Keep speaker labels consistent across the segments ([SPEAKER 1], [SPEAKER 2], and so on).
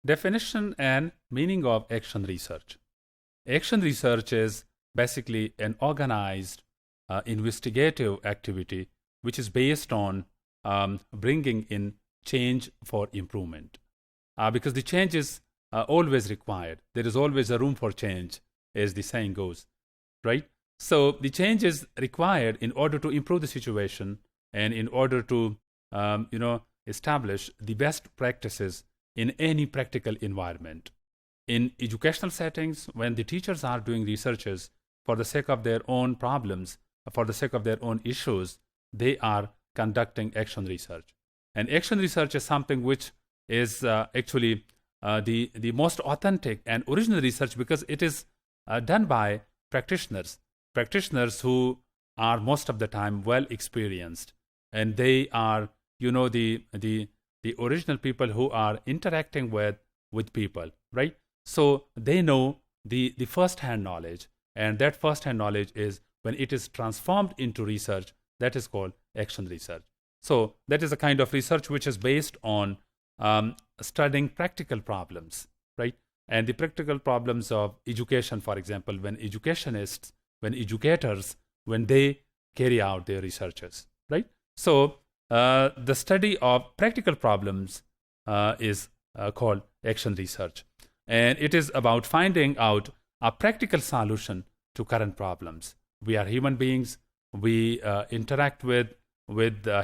[SPEAKER 1] Definition and meaning of action research. Action research is basically an organized investigative activity which is based on bringing in change for improvement. Because the change is always required. There is always a room for change, as the saying goes, right? So the change is required in order to improve the situation and in order to, establish the best practices in any practical environment. In educational settings, when the teachers are doing researches for the sake of their own problems, for the sake of their own issues, they are conducting action research. And action research is something which is actually the most authentic and original research because it is done by practitioners who are most of the time well experienced, and they are the original people who are interacting with people, right? So they know the first-hand knowledge, and that first-hand knowledge is when it is transformed into research, that is called action research. So that is a kind of research which is based on studying practical problems, right? And the practical problems of education, for example, when educationists, when educators, when they carry out their researches, right? So the study of practical problems is called action research. And it is about finding out a practical solution to current problems. We are human beings. We interact with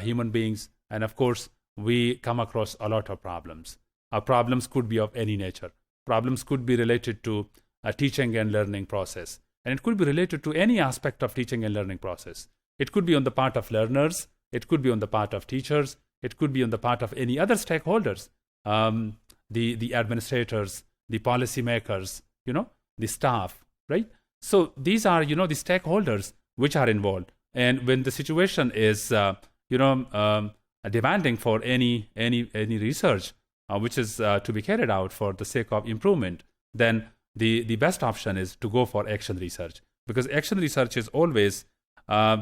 [SPEAKER 1] human beings. And of course, we come across a lot of problems. Our problems could be of any nature. Problems could be related to a teaching and learning process. And it could be related to any aspect of teaching and learning process. It could be on the part of learners. It could be on the part of teachers. It could be on the part of any other stakeholders, the administrators, the policymakers, the staff, right? So these are, the stakeholders which are involved. And when the situation is, demanding for any research which is to be carried out for the sake of improvement, then the best option is to go for action research, because action research is always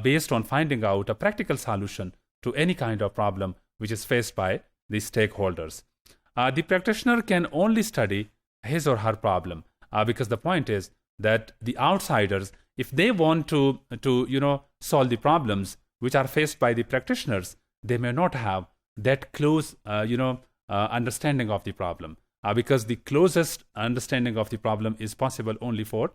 [SPEAKER 1] based on finding out a practical solution to any kind of problem which is faced by the stakeholders. The practitioner can only study his or her problem because the point is that the outsiders, if they want to solve the problems which are faced by the practitioners, they may not have that close understanding of the problem because the closest understanding of the problem is possible only for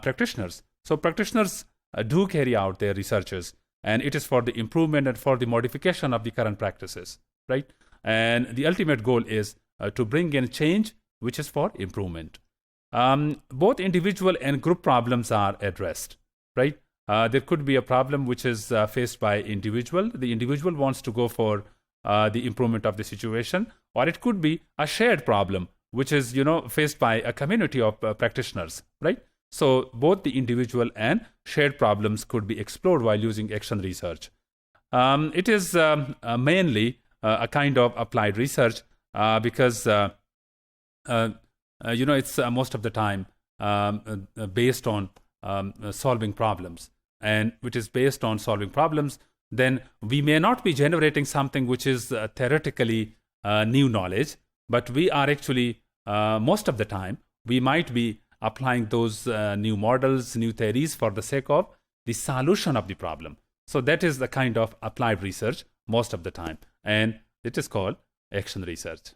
[SPEAKER 1] practitioners. So practitioners do carry out their researches, and it is for the improvement and for the modification of the current practices, right? And the ultimate goal is to bring in change which is for improvement. Both individual and group problems are addressed, right? There could be a problem which is faced by individual. The individual wants to go for the improvement of the situation, or it could be a shared problem which is faced by a community of practitioners, right? So both the individual and shared problems could be explored while using action research. It is mainly a kind of applied research because it's most of the time based on solving problems. And which is based on solving problems, then we may not be generating something which is theoretically new knowledge, but we are actually, most of the time, we might be applying those new models, new theories for the sake of the solution of the problem. So that is the kind of applied research most of the time, and it is called action research.